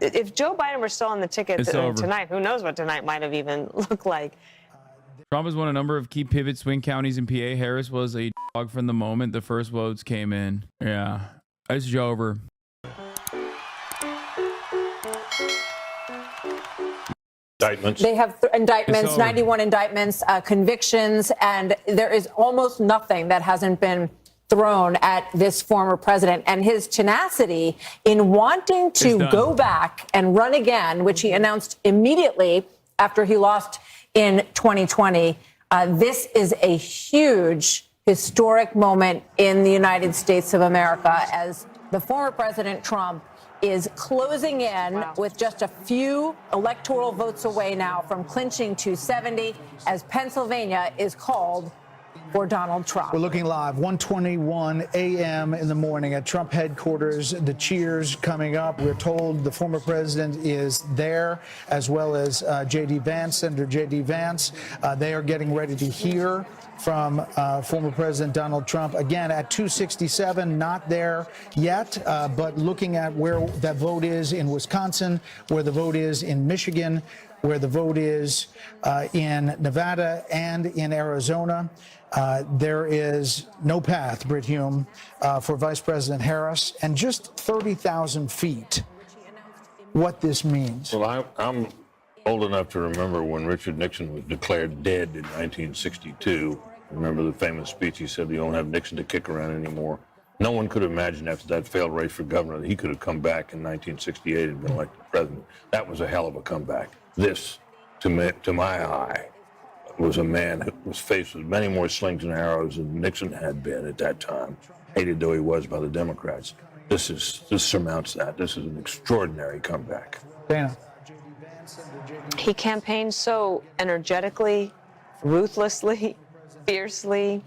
If Joe Biden were still on the ticket tonight, who knows what tonight might have even looked like. Trump has won a number of key pivot swing counties in PA. Harris was a dog from the moment the first votes came in. Yeah, it's over. Indictments. They have indictments, 91 indictments, convictions, and there is almost nothing that hasn't been thrown at this former president. And his tenacity in wanting to go back and run again, which he announced immediately after he lost in 2020. This is a huge, historic moment in the United States of America as the former President Trump is closing in with just a few electoral votes away now from clinching 270 as Pennsylvania is called for Donald Trump. We're looking live, 1:21 a.m. in the morning at Trump headquarters. The cheers coming up. We're told the former president is there, as well as J.D. Vance, Senator J.D. Vance. They are getting ready to hear from former President Donald Trump. Again, at 267, not there yet, but looking at where that vote is in Wisconsin, where the vote is in Michigan, where the vote is in Nevada and in Arizona. There is no path, Brit Hume, for Vice President Harris, and just 30,000 feet. What this means. Well, I'm old enough to remember when Richard Nixon was declared dead in 1962. Remember the famous speech he said, "You don't have Nixon to kick around anymore." No one could imagine after that failed race for governor that he could have come back in 1968 and been elected president. That was a hell of a comeback. This, to my eye, was a man who was faced with many more slings and arrows than Nixon had been at that time, hated though he was by the Democrats. This surmounts that. This is an extraordinary comeback. Dana. He campaigned so energetically, ruthlessly, fiercely,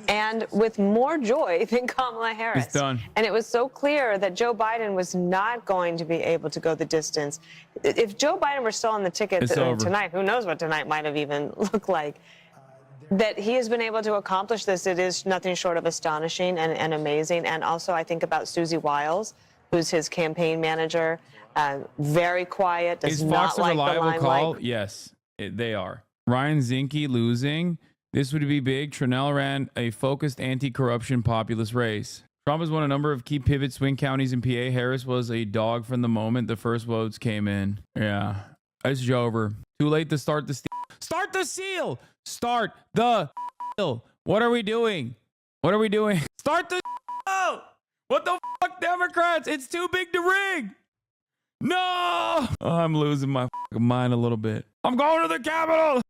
and with more joy than Kamala Harris. It's done. And it was so clear that Joe Biden was not going to be able to go the distance. If Joe Biden were still on the ticket tonight, who knows what tonight might have even looked like. That he has been able to accomplish this, it is nothing short of astonishing and amazing. And also I think about Susie Wiles, who's his campaign manager, very quiet, does not like the limelight. Is Fox a reliable call? Yes, they are. Ryan Zinke losing. This would be big. Trinell ran a focused anti-corruption populist race. Trump has won a number of key pivot swing counties in PA. Harris was a dog from the moment the first votes came in. Yeah, it's over. Too late to start the steal. Start the seal. Start the seal. What are we doing? What are we doing? Start the seal. What the fuck, Democrats? It's too big to rig. No. Oh, I'm losing my mind a little bit. I'm going to the Capitol.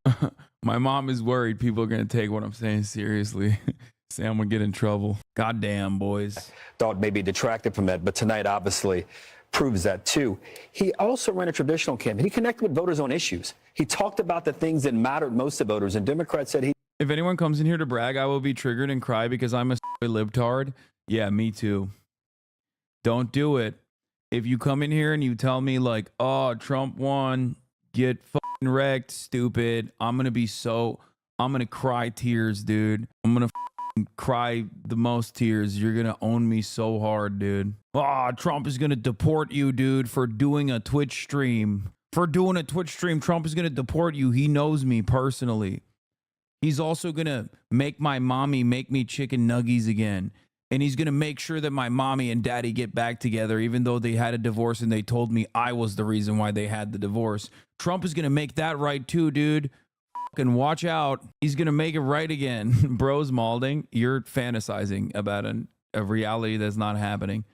My mom is worried people are going to take what I'm saying seriously. Sam would get in trouble. Goddamn, boys. Thought maybe detracted from that, but tonight obviously proves that too. He also ran a traditional campaign. He connected with voters on issues. He talked about the things that mattered most to voters, and Democrats said he... If anyone comes in here to brag, I will be triggered and cry because I'm a libtard. Yeah, me too. Don't do it. If you come in here and you tell me like, oh, Trump won, get fucking wrecked, stupid. I'm going to cry tears, dude. I'm going to cry the most tears. You're going to own me so hard, dude. Oh, Trump is going to deport you, dude, for doing a Twitch stream. Trump is going to deport you. He knows me personally. He's also going to make my mommy make me chicken nuggies again. And he's going to make sure that my mommy and daddy get back together, even though they had a divorce and they told me I was the reason why they had the divorce. Trump is going to make that right too, dude. Fucking watch out. He's going to make it right again. Bros Malding, you're fantasizing about a reality that's not happening.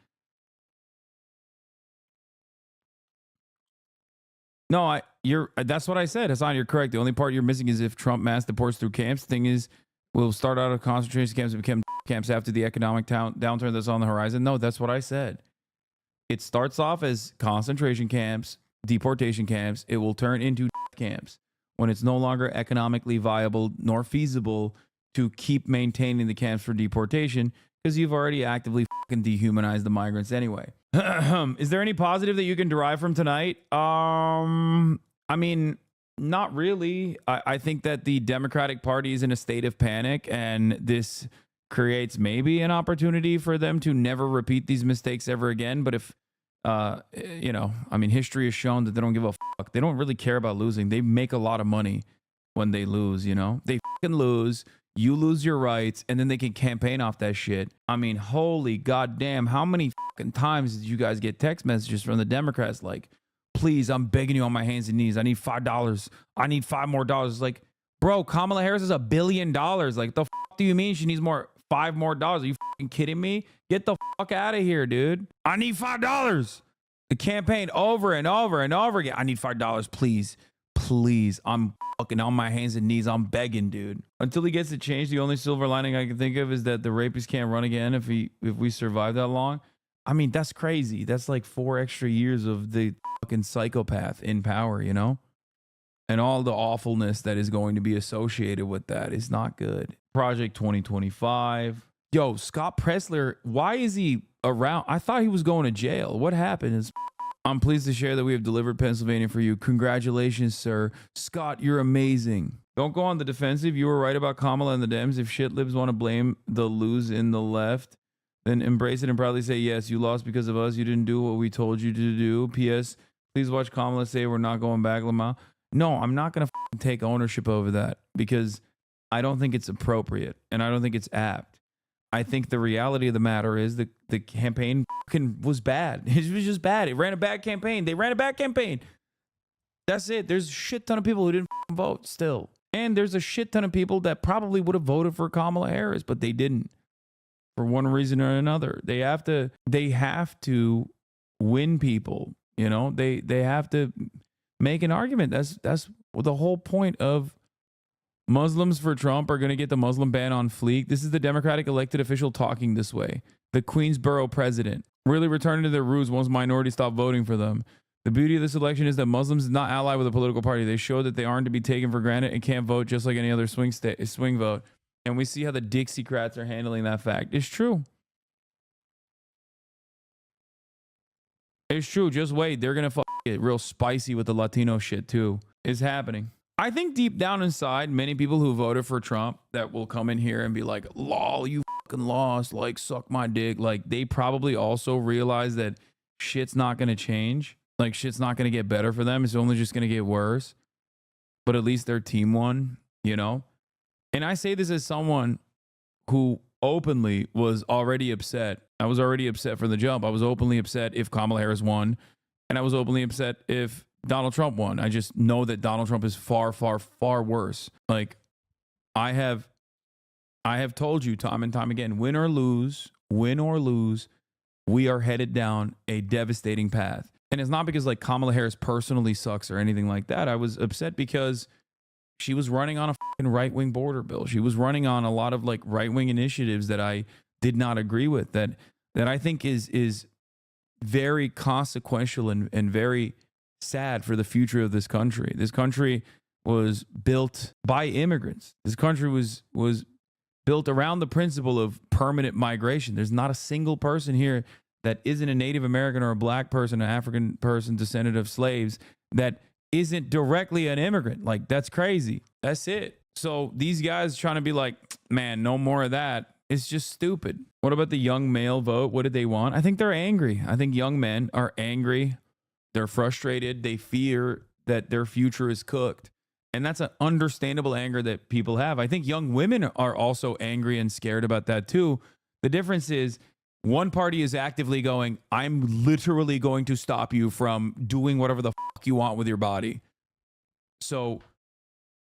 No, that's what I said. Hassan, you're correct. The only part you're missing is if Trump mass deports through camps. The thing is, we'll start out of concentration camps and become camps after the economic downturn that's on the horizon. No, that's what I said. It starts off as concentration camps, deportation camps. It will turn into camps when it's no longer economically viable nor feasible to keep maintaining the camps for deportation because you've already actively fucking dehumanized the migrants anyway. Is there any positive that you can derive from tonight? I mean, not really. I think that the Democratic Party is in a state of panic, and this creates maybe an opportunity for them to never repeat these mistakes ever again. But if you know, I mean, history has shown that they don't give a fuck. They don't really care about losing. They make a lot of money when they lose, you know? They fucking lose, you lose your rights, and then they can campaign off that shit. I mean, holy goddamn, how many fucking times did you guys get text messages from the Democrats like, please, I'm begging you on my hands and knees. I need $5. I need $5 more. It's like, bro, Kamala Harris is $1 billion. Like, the fuck do you mean she needs $5 more? Are you fucking kidding me? Get the fuck out of here, dude. I need $5. The campaign over and over and over again. I need $5, please. Please. I'm fucking on my hands and knees. I'm begging, dude. Until he gets it changed, the only silver lining I can think of is that the rapist can't run again if we survive that long. I mean, that's crazy. That's like 4 extra years of the fucking psychopath in power, you know? And all the awfulness that is going to be associated with that is not good. Project 2025. Yo, Scott Presler, why is he around? I thought he was going to jail. What happened? I'm pleased to share that we have delivered Pennsylvania for you. Congratulations, sir. Scott, you're amazing. Don't go on the defensive. You were right about Kamala and the Dems. If shit libs want to blame the lose in the left, then embrace it and proudly say, yes, you lost because of us. You didn't do what we told you to do. P.S. Please watch Kamala say we're not going back, Lamar. No, I'm not going to take ownership over that because I don't think it's appropriate and I don't think it's apt. I think the reality of the matter is the campaign was bad. It was just bad. It ran a bad campaign. They ran a bad campaign. That's it. There's a shit ton of people who didn't vote still. And there's a shit ton of people that probably would have voted for Kamala Harris, but they didn't for one reason or another. They have to win people. You know, they have to make an argument. That's the whole point of Muslims for Trump are going to get the Muslim ban on fleek. This is the Democratic elected official talking this way. The Queensboro president really returning to their roots once minorities stop voting for them. The beauty of this election is that Muslims is not allied with a political party. They show that they aren't to be taken for granted and can't vote just like any other swing vote. And we see how the Dixiecrats are handling that fact. It's true. It's true. Just wait. They're going to get real spicy with the Latino shit too. It's happening. I think deep down inside, many people who voted for Trump that will come in here and be like, lol, you fucking lost, like, suck my dick. Like, they probably also realize that shit's not going to change. Like, shit's not going to get better for them. It's only just going to get worse. But at least their team won, you know? And I say this as someone who openly was already upset. I was already upset from the jump. I was openly upset if Kamala Harris won. And I was openly upset if Donald Trump won. I just know that Donald Trump is far, far, far worse. Like, I have told you time and time again, win or lose, we are headed down a devastating path. And it's not because like Kamala Harris personally sucks or anything like that. I was upset because she was running on a fucking right-wing border bill. She was running on a lot of like right-wing initiatives that I did not agree with, that I think is very consequential and very sad for the future of this country. This country was built by immigrants. This country was built around the principle of permanent migration. There's not a single person here that isn't a Native American or a black person, an African person, descendant of slaves, that isn't directly an immigrant. Like, that's crazy. That's it. So these guys trying to be like, man, no more of that. It's just stupid. What about the young male vote? What did they want? I think they're angry. I think young men are angry. They're frustrated. They fear that their future is cooked. And that's an understandable anger that people have. I think young women are also angry and scared about that too. The difference is one party is actively going, I'm literally going to stop you from doing whatever the fuck you want with your body. So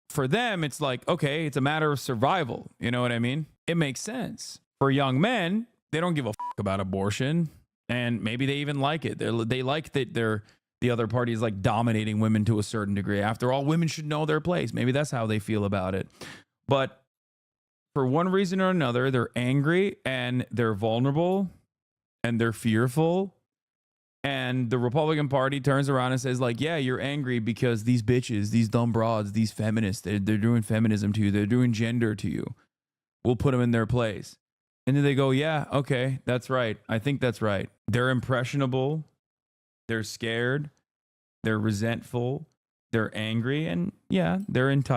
for them, it's like, okay, it's a matter of survival. You know what I mean? It makes sense. For young men, they don't give a fuck about abortion. And maybe they even like it. They like that the other party is like dominating women to a certain degree. After all, women should know their place. Maybe that's how they feel about it. But for one reason or another, they're angry and they're vulnerable and they're fearful. And the Republican Party turns around and says like, yeah, you're angry because these bitches, these dumb broads, these feminists, they're doing feminism to you. They're doing gender to you. We'll put them in their place. And then they go, yeah, okay, that's right. I think that's right. They're impressionable. They're scared. They're resentful. They're angry. And yeah, they're entitled.